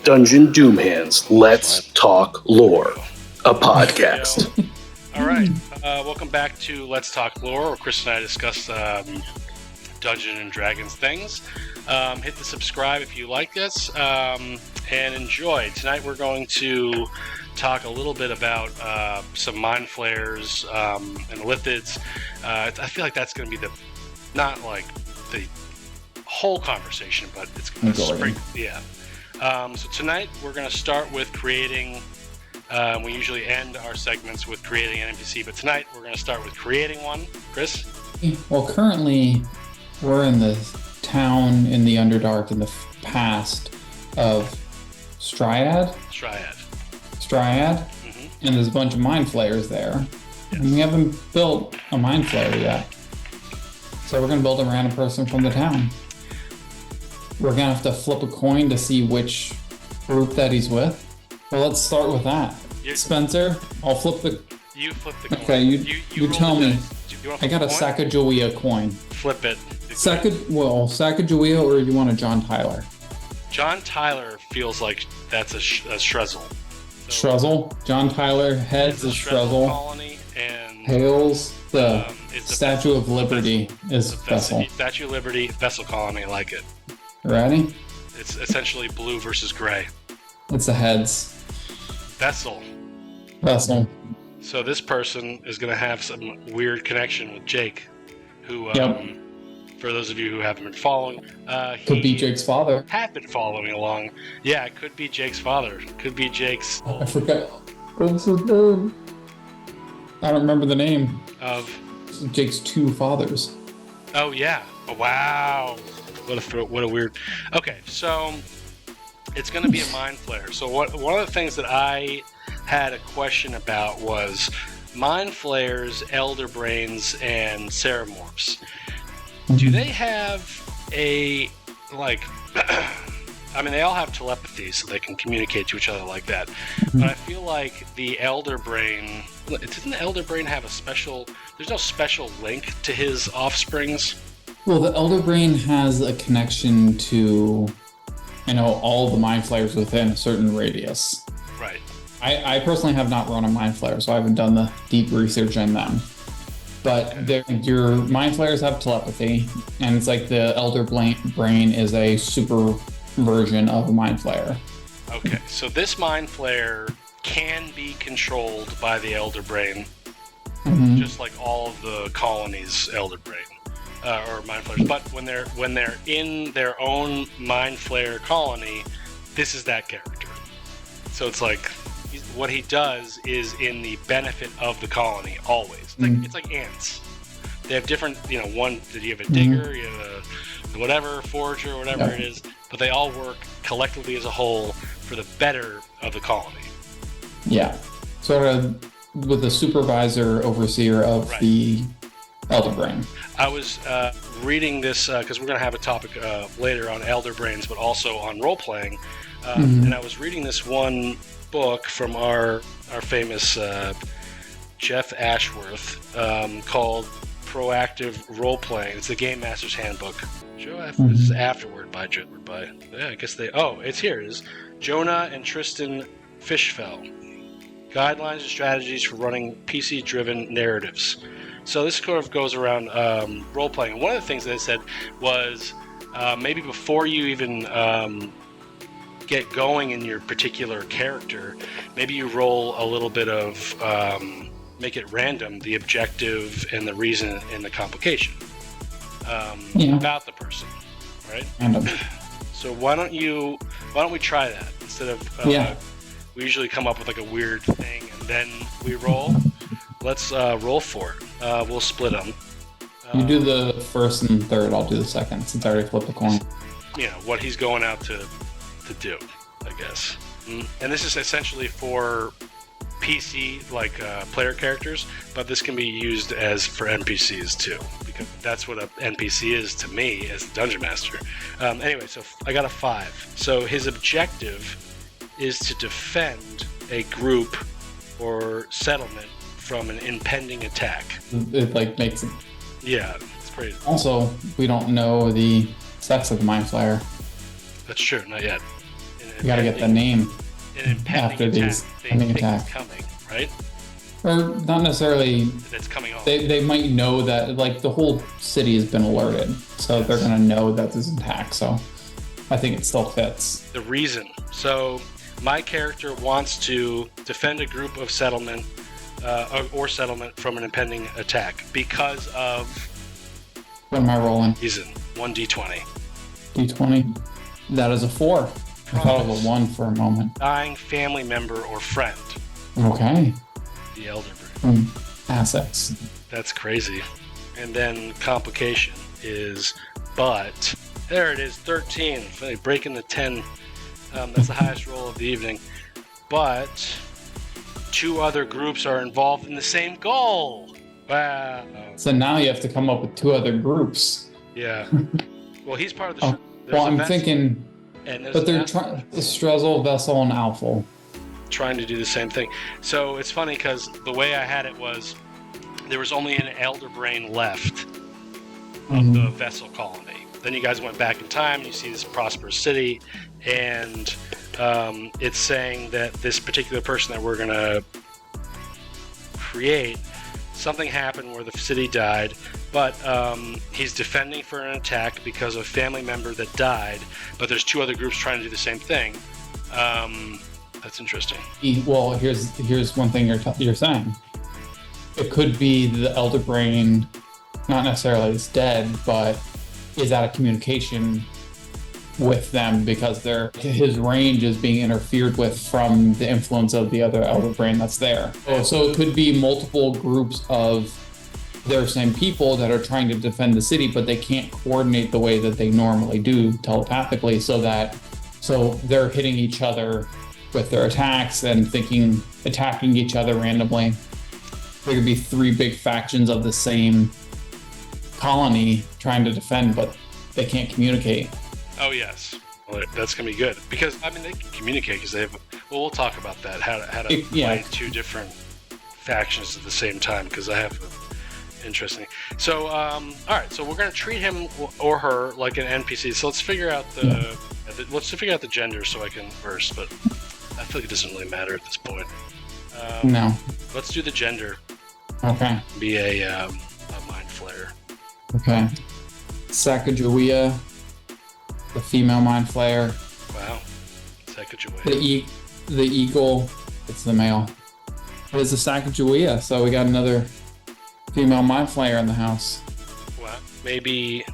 Dungeon Doomhands Let's Talk Lore, a podcast. All right, welcome back to Let's Talk Lore, where Chris and I discuss Dungeons and Dragons things. Hit the subscribe if you like this, and enjoy. Tonight we're going to talk a little bit about some mind flayers and lithids. I feel like that's going to be not like the whole conversation, but it's going to spring. Yeah. So tonight we're going to start with creating. We usually end our segments with creating an NPC, but tonight we're going to start with creating one. Chris? Well, currently we're in the town in the Underdark in the past of Striad. Mm-hmm. And there's a bunch of mind flayers there. Yes. And we haven't built a mind flayer yet. So we're going to build a random person from the town. We're going to have to flip a coin to see which group that he's with. Well, let's start with that. Spencer, I'll flip the... You flip the coin. Okay, you tell me. I got a Sacagawea coin. Flip it. Sacagawea, or you want a John Tyler? John Tyler feels like that's a Shrezzle. Shrezzle? John Tyler, heads is Shrezzle. Colony, and tails, the Statue of Liberty is Vessel. Statue of Liberty, Vessel Colony, I like it. Ready? It's essentially blue versus gray. It's the heads. Vessel. So this person is going to have some weird connection with Jake, who, for those of you who haven't been following, could be Jake's father. Have been following along. Yeah, it could be Jake's father. Could be Jake's... I forgot. What's his name? I don't remember the name. Of? Jake's two fathers. Oh, yeah. Oh, wow. What a weird... Okay, so... It's going to be a mind flayer. So one of the things that I had a question about was mind flayers, elder brains, and ceramorphs. Do they have a, like, I mean, they all have telepathy, so they can communicate to each other like that. But I feel like the elder brain, doesn't the elder brain have a special, there's no special link to his offsprings? Well, the elder brain has a connection to... all the mind flayers within a certain radius. Right. I personally have not run a mind flayer, so I haven't done the deep research in them. But your mind flayers have telepathy, and it's like the elder brain is a super version of a mind flayer. Okay, so this mind flayer can be controlled by the elder brain, just like all of the colony's elder brain. Or mind flayers, but when they're in their own mind flayer colony, this is that character. So it's like what he does is in the benefit of the colony always. It's like ants. They have different, one that you have a digger, you have a whatever forager, whatever it is, but they all work collectively as a whole for the better of the colony. Yeah, sort of with the supervisor, overseer of the elder brain. I was reading this because we're going to have a topic later on elder brains, but also on role-playing. And I was reading this one book from our famous Jeff Ashworth called Proactive Role-Playing. It's the Game Master's Handbook. This is afterward by I guess it's here. It is Jonah and Tristan Fishfell. Guidelines and strategies for running PC-driven narratives. So this sort of goes around role-playing. One of the things that I said was maybe before you even get going in your particular character, maybe you roll a little bit of, make it random, the objective and the reason and the complication about the person, right? Random. So why don't we try that instead of we usually come up with like a weird thing and then we roll. Let's roll for it. We'll split them. You do the first and third. I'll do the second, since I already flipped the coin. What he's going out to do, I guess. And this is essentially for PC, like player characters, but this can be used for NPCs too, because that's what an NPC is to me as the Dungeon Master. Anyway, so I got a 5. So his objective is to defend a group or settlement from an impending attack. It makes it. Yeah, it's pretty. Also, we don't know the sex of the mind flayer. That's true, not yet. You got to get the name an impending after attack. these They pending think attack. it's coming, right? Or not necessarily. That's coming on. They might know that, like, the whole city has been alerted, so they're going to know that this is an attack. So I think it still fits. The reason. So my character wants to defend a group of settlement or settlement from an impending attack because of What am I rolling? reason. 1d20. D20. That is a 4. I thought it was a 1 for a moment. Dying family member or friend. Okay. The elder brain. Assets. That's crazy. And then complication is but. There it is, 13. Finally breaking the 10. That's the highest roll of the evening. But 2 other groups are involved in the same goal. Wow. So now you have to come up with 2 other groups. Yeah. Well, he's part of the. Oh, there's well, a I'm vessel, thinking, and there's but a they're vessel Strezzle, Vessel, and Alphal. trying to do the same thing. So it's funny because the way I had it was there was only an elder brain left of the vessel colony. Then you guys went back in time and you see this prosperous city, and it's saying that this particular person that we're going to create, something happened where the city died, but he's defending for an attack because of a family member that died, but there's 2 other groups trying to do the same thing. That's interesting. Well, here's one thing you're saying. It could be the Elder Brain, not necessarily is dead, but is out of communication with them because his range is being interfered with from the influence of the other Elder Brain that's there. So it could be multiple groups of their same people that are trying to defend the city, but they can't coordinate the way that they normally do telepathically, so they're hitting each other with their attacks and attacking each other randomly. There could be 3 big factions of the same colony trying to defend, but they can't communicate. Oh yes, well, that's gonna be good because I mean they can communicate because they have. Well, we'll talk about that. How to play 2 different factions at the same time because I have interesting. So all right, so we're gonna treat him or her like an NPC. So let's figure out the gender so I can first, but I feel like it doesn't really matter at this point. No. Let's do the gender. Okay. Be a mind flayer. Okay. Sacagawea, the female mind flayer. Wow. Sacagawea. The eagle, it's the male. It is the Sacagawea, so we got another female mind flayer in the house. Wow. Maybe.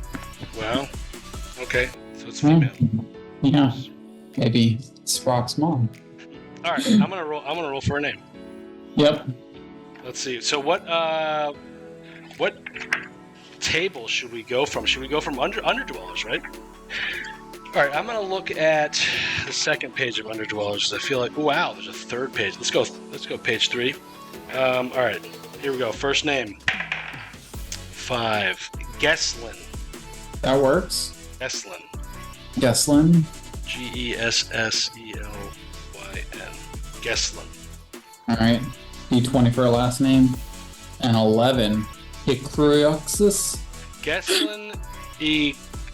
Wow. Okay. So it's female. Yeah. Maybe Sprock's mom. All right. I'm gonna roll for a name. Yep. Let's see. So what table should we go from? Should we go from Underdwellers, right? All right, I'm gonna look at the second page of Underdwellers. I feel like, wow, there's a third page. Let's go page 3. All right, here we go. First name 5. Gesslyn. That works. Gesslyn. Gesslyn. Gesslyn. Gesslyn. All right. D20 for her last name. And 11. Icruoxus. Gesslyn.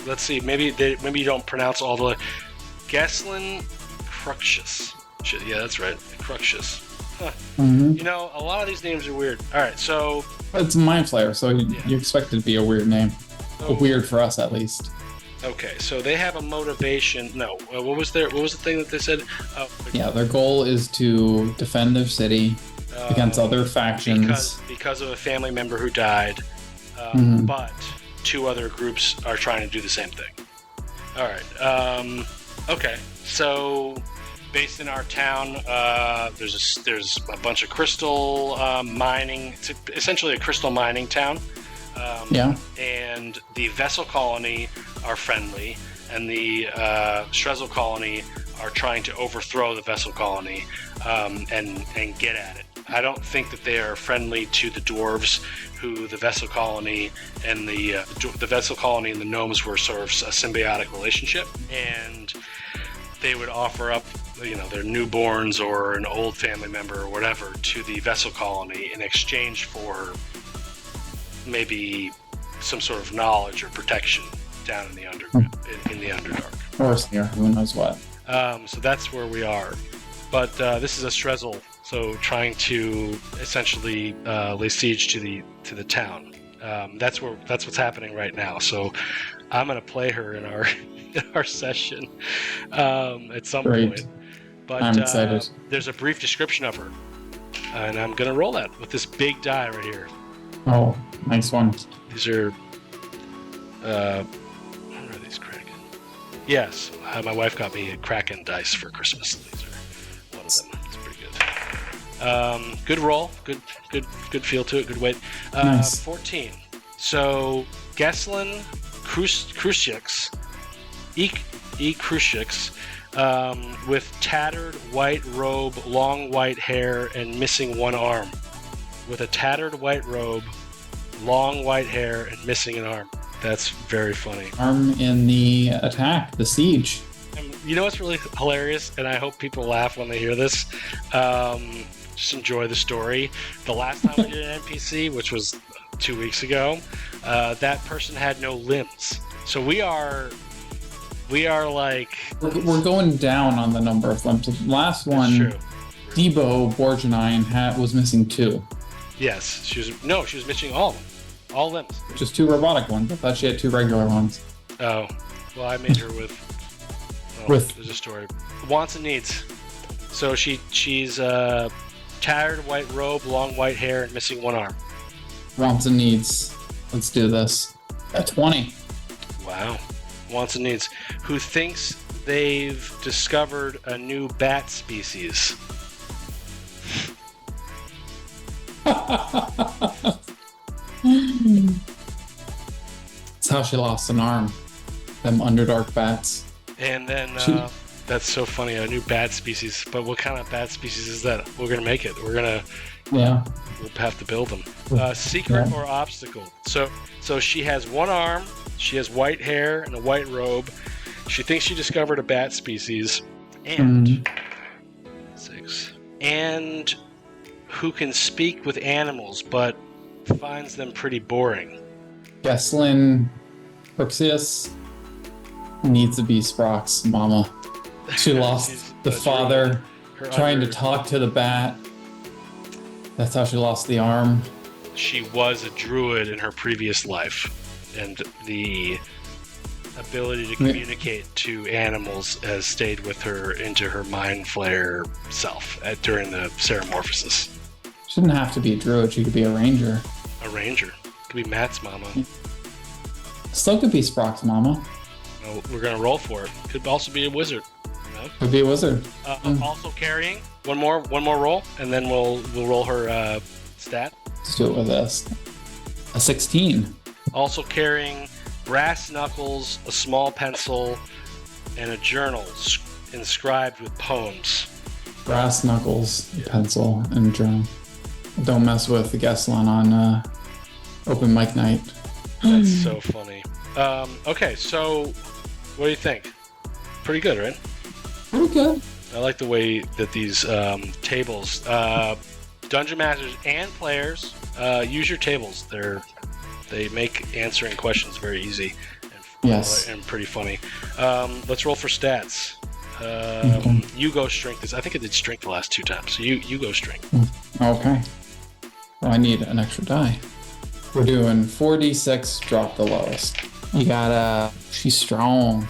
Let's see. Maybe you don't pronounce all the. Gesslyn Cruxius. Yeah, that's right. Cruxius. Huh. Mm-hmm. You know, a lot of these names are weird. All right, so It's a mind flayer, so you expect it to be a weird name. Weird for us, at least. okay, so they have a motivation. No, what was the thing that they said? Yeah, their goal is to defend their city against other factions. because of a family member who died, but 2 other groups are trying to do the same thing. All right. Okay. So, based in our town, there's a bunch of crystal mining. It's essentially a crystal mining town. And the vessel colony are friendly, and the Strezzle colony are trying to overthrow the vessel colony and get at it. I don't think that they are friendly to the dwarves, who the vessel colony and the vessel colony and the gnomes were sort of a symbiotic relationship, and they would offer up, their newborns or an old family member or whatever to the vessel colony in exchange for maybe some sort of knowledge or protection down in the underground, in the Underdark. Or who knows what. So that's where we are. But this is a Strezzel, so trying to essentially lay siege to the town. That's what's happening right now. So I'm gonna play her in our our session at some point. But I'm excited. There's a brief description of her, and I'm gonna roll that with this big die right here. Oh, nice one. These are what are these Kraken? Yes, my wife got me a Kraken dice for Christmas. These are one of them. It's pretty good. Good roll, good feel to it, good weight. Nice. 14. So Geslin Krushix, Krushix, with tattered white robe, long white hair, and missing one arm. With a tattered white robe, long white hair, and missing an arm. That's very funny. Arm in the attack, the siege. And you know what's really hilarious, and I hope people laugh when they hear this? Just enjoy the story. The last time we did an NPC, which was 2 weeks ago, that person had no limbs. So we are like... We're going down on the number of limbs. The last one, True. Debo Borgenine was missing 2. Yes, she was missing all of them. All limbs. Just 2 robotic ones. I thought she had 2 regular ones. Oh, well, I made her with... there's a story. Wants and needs. So she's tattered white robe, long white hair, and missing one arm. Wants and needs. Let's do this. At 20. Wow. Wants and needs. Who thinks they've discovered a new bat species. That's how she lost an arm. Them Underdark bats. And then, that's so funny, a new bat species. But what kind of bat species is that? We're going to make it. We'll have to build them. Secret or obstacle. So she has one arm, she has white hair and a white robe. She thinks she discovered a bat species. And 6. And who can speak with animals, but finds them pretty boring. Geslin Perxius needs to be Sprock's mama. She lost the father trying to talk to the bat. That's how she lost the arm. She was a druid in her previous life, and the ability to communicate to animals has stayed with her into her mind flayer self during the Ceramorphosis. She didn't have to be a druid, she could be a ranger. A ranger. Could be Matt's mama. Still could be Sprock's mama. No, we're gonna roll for it. Could also be a wizard. You know? Could be a wizard. Also carrying one more roll, and then we'll roll her stat. Let's do it with this. A 16. Also carrying brass knuckles, a small pencil, and a journal inscribed with poems. Brass knuckles, pencil, and journal. Don't mess with the Geslin on open mic night. That's so funny. Okay, so what do you think? Pretty good, right? Pretty good. I like the way that these tables, dungeon masters and players, use your tables. They make answering questions very easy and pretty funny. Let's roll for stats. You go strength. I think I did strength the last 2 times. So you go strength. Okay. Well, I need an extra die. We're doing 4d6, drop the lowest. You got she's strong.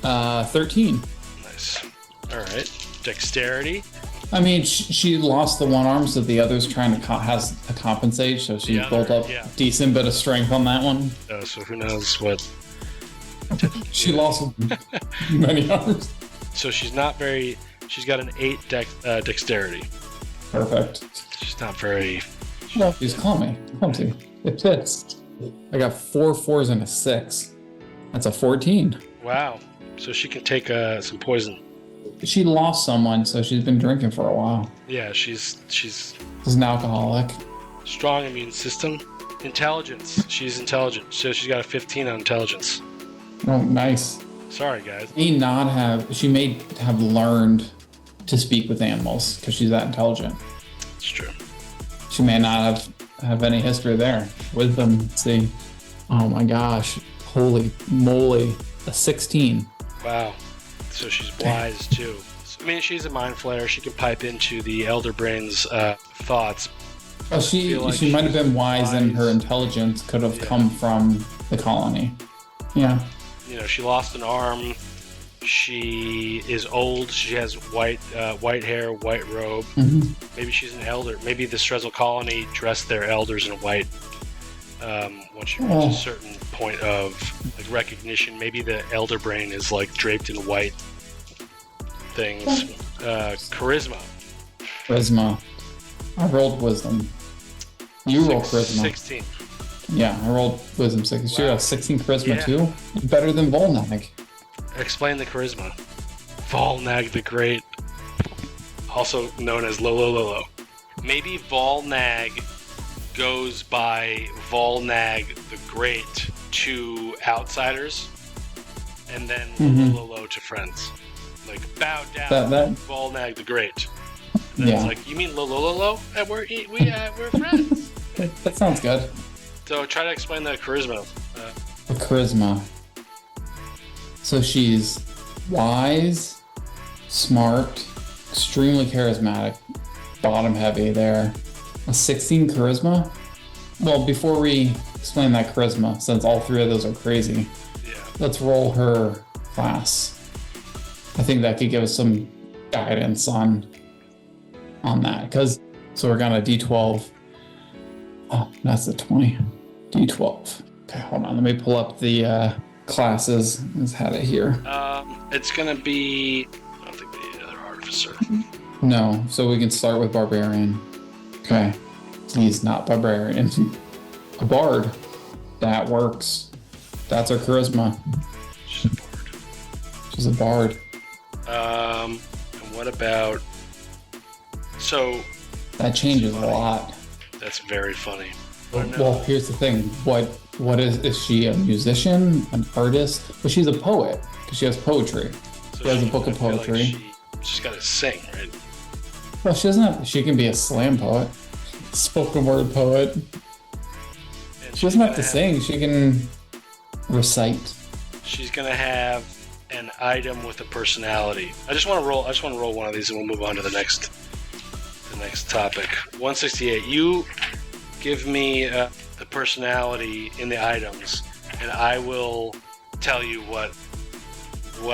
13. Nice. All right. Dexterity. I mean, she lost the one arm, so the other's trying to has to compensate. So she built up decent bit of strength on that one. So who knows what? She lost many arms. So she's not very. She's got an 8 dexterity. Perfect. She's not very. No, she's clumsy. It fits. I got 4 4s and a 6. That's a 14. Wow. So she can take some poison. She lost someone, so she's been drinking for a while. Yeah, she's She's an alcoholic. strong immune system. Intelligence. She's intelligent. So she's got a 15 on intelligence. Oh, nice. Sorry, guys. She may have learned to speak with animals because she's that intelligent. It's true. She may not have any history there. Wisdom, let's see. Oh my gosh. Holy moly. A 16. Wow. So she's wise too. I mean, she's a mind flayer. She can pipe into the Elder Brain's thoughts. Well, she might have been wise, and her intelligence could have come from the colony. Yeah. You know, she lost an arm. She is old. She has white hair, white robe. Mm-hmm. Maybe she's an elder. Maybe the Strezzel colony dressed their elders in white. Once you reach a certain point of like recognition, maybe the Elder Brain is like draped in white things. Charisma. Charisma. I rolled wisdom. You roll charisma. 16. Yeah, I rolled wisdom 16. Wow. She got 16 charisma too. Better than Volnag. Explain the charisma. Volnag the Great, also known as Lolo Lolo. Maybe Volnag goes by Volnag the Great to outsiders, and then Lolo Lolo to friends. Like, bow down, Volnag the Great. And it's like, you mean Lolo Lolo? And we're friends. That sounds good. So try to explain the charisma. The charisma. So she's wise, smart, extremely charismatic, bottom heavy there. A 16 charisma? Well, before we explain that charisma, since all three of those are crazy, let's roll her class. I think that could give us some guidance on that. So we're gonna D12. Oh, that's the 20. D12. Okay, hold on. Let me pull up the classes. Let's have it here. It's gonna be. I don't think we need another artificer. No, so we can start with barbarian. Okay, he's not barbarian. A bard. That works. That's our charisma. She's a bard. She's a bard. And what about? So. That changes a lot. That's very funny. Well, here's the thing. What is she a musician, an artist? Well, she's a poet because she has poetry. So she has a book of poetry. Like she's got to sing, right? Well, she doesn't have. She can be a slam poet, spoken word poet. And she doesn't have to sing. She can recite. She's gonna have an item with a personality. I just want to roll one of these, and we'll move on to the next topic. 168. You give me the personality in the items, and I will tell you what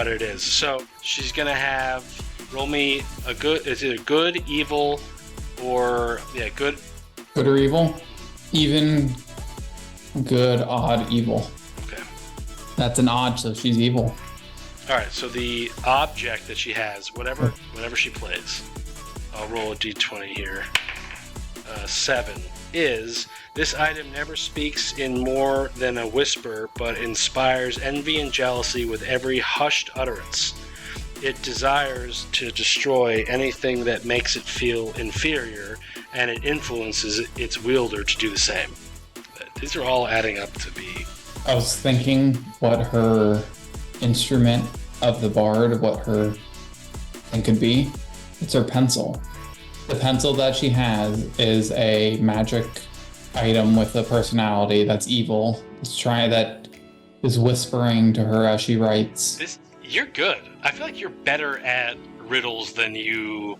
it is. So she's gonna have. Roll me a good. Is it a good, evil, or good? Good or evil? Even, good, odd, evil. Okay. That's an odd, so she's evil. All right. So the object that she has, whenever she plays, I'll roll a d20 here. 7 is this item never speaks in more than a whisper, but inspires envy and jealousy with every hushed utterance. It desires to destroy anything that makes it feel inferior, and it influences its wielder to do the same. These are all adding up to be... I was thinking what her instrument of the bard, what her thing could be. It's her pencil. The pencil that she has is a magic item with a personality that's evil. That is whispering to her as she writes. You're good. I feel like you're better at riddles than you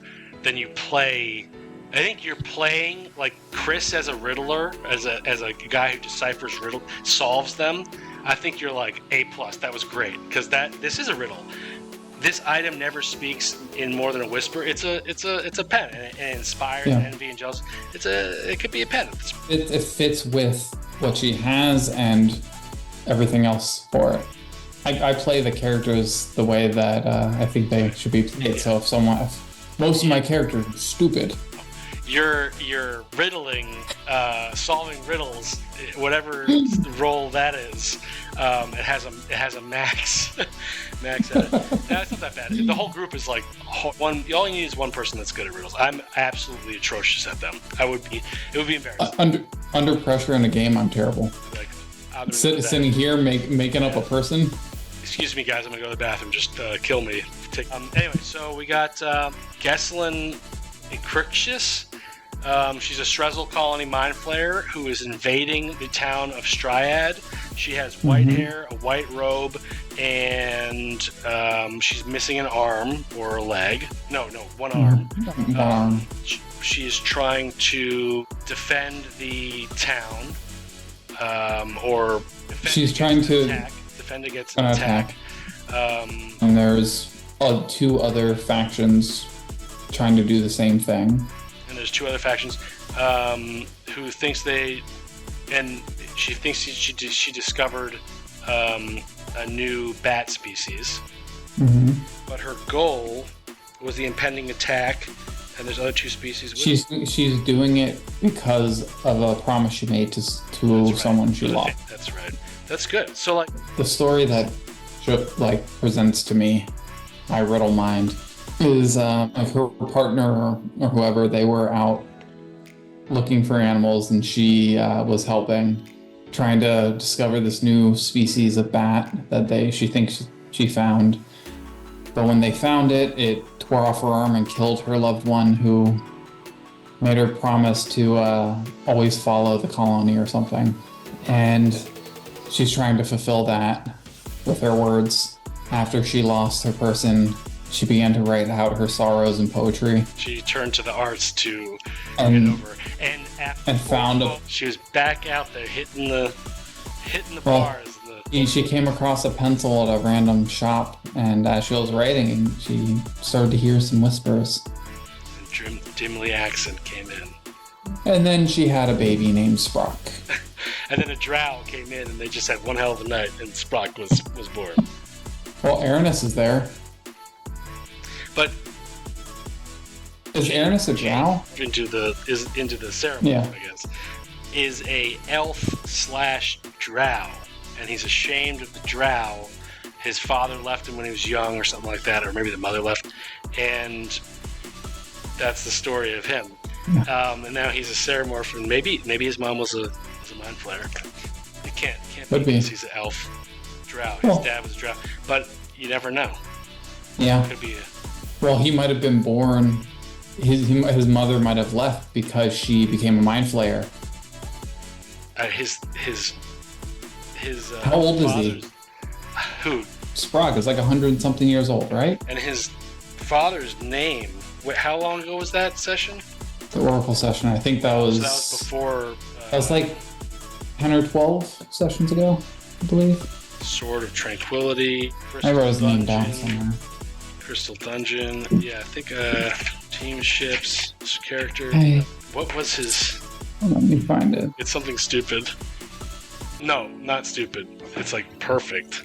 play. I think you're playing like Chris as a riddler, as a guy who deciphers riddle, solves them. I think you're like A+. That was great because this is a riddle. This item never speaks in more than a whisper. It's a pen, and it inspires envy and jealousy. It could be a pen. It fits with what she has and everything else for it. I play the characters the way that I think they should be played. So if most of my characters are stupid, you're riddling, solving riddles, whatever role that is. It has a max at it. No, it's not that bad. The whole group is like one. All you need is one person that's good at riddles. I'm absolutely atrocious at them. It would be embarrassing. Under pressure in a game, I'm terrible. Sitting here making up a person. Excuse me, guys. I'm gonna go to the bathroom. Just kill me. Anyway, so we got Gesselin Icrixius. She's a Strezzel colony mind flayer who is invading the town of Striad. She has white hair, a white robe, and she's missing an arm or a leg. No, one arm. She's trying to defend the town, or she's trying to defend against an attack. And there's 2 other factions trying to do the same thing. And there's 2 other factions who thinks she thinks she discovered a new bat species. Mm-hmm. But her goal was the impending attack, and there's other 2 species. She's doing it because of a promise she made to someone she lost. That's right. That's good. So like the story that presents to me my riddle mind is her partner or whoever, they were out looking for animals, and she was helping, trying to discover this new species of bat that she thinks she found. But when they found it, it tore off her arm and killed her loved one, who made her promise to always follow the colony or something. And she's trying to fulfill that with her words. After she lost her person, she began to write out her sorrows in poetry. She turned to the arts to get over. And found she was back out there hitting the bars. She came across a pencil at a random shop, and as she was writing, she started to hear some whispers. And Dimly accent came in. And then she had a baby named Sprock. And then a drow came in, and they just had one hell of a night, and Sprock was born. Well, Aranis is there. But is Aranis a drow? Into the ceremony, yeah. I guess. Is a elf/drow, and he's ashamed of the drow. His father left him when he was young, or something like that, or maybe the mother left, and that's the story of him. Yeah. And now he's a Ceramorph, and maybe his mom was a mind flayer. It can't be because he's an elf drow. His dad was a drow, but you never know. Yeah. Could be. Well, he might have been born. His mother might have left because she became a mind flayer. How old is he? Who? Sprock is like 100-something years old, right? And his father's name. How long ago was that session? The Oracle session. I think that was. So that was before. That was like 10 or 12 sessions ago, I believe. Sword of Tranquility. I wrote his name down somewhere. Crystal Dungeon. Yeah, I think Team Ships. His character. Hey. What was his? Let me find it. It's something stupid. No, not stupid. It's like perfect.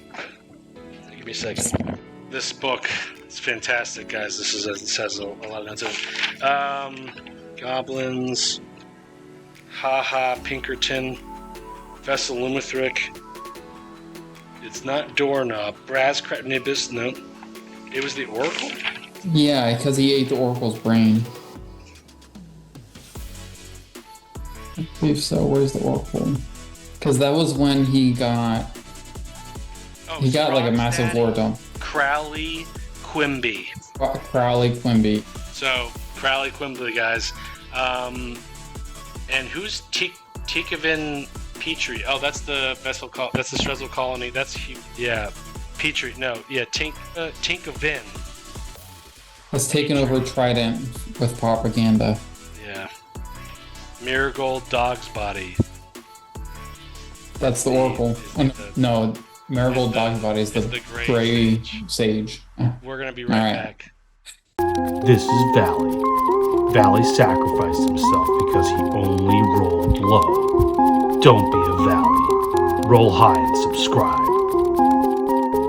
Give me a second. This book is fantastic, guys. This has a lot of notes in it. Goblins. Haha Pinkerton. Vessel Lumithric. It's not Doorknob. Nibis. No. It was the Oracle? Yeah, because he ate the Oracle's brain. I believe so. Where's the Oracle? Because that was when he got... he got like a massive lore dump. Crowley Quimby. Crowley Quimby. So, Crowley Quimby, guys. And who's Tikavin Petrie? Oh, that's the vessel. That's the Strezzel colony. Petrie. No, yeah, Tinkavin. Has taken over Trident with propaganda. Yeah. Marigold Dog's Body. That's the Oracle. No, Marigold Dog's Body is the Gray Sage. We're gonna be right back. This is Valley. Valley sacrificed himself because he only rolled low. Don't be a Valley. Roll high and subscribe.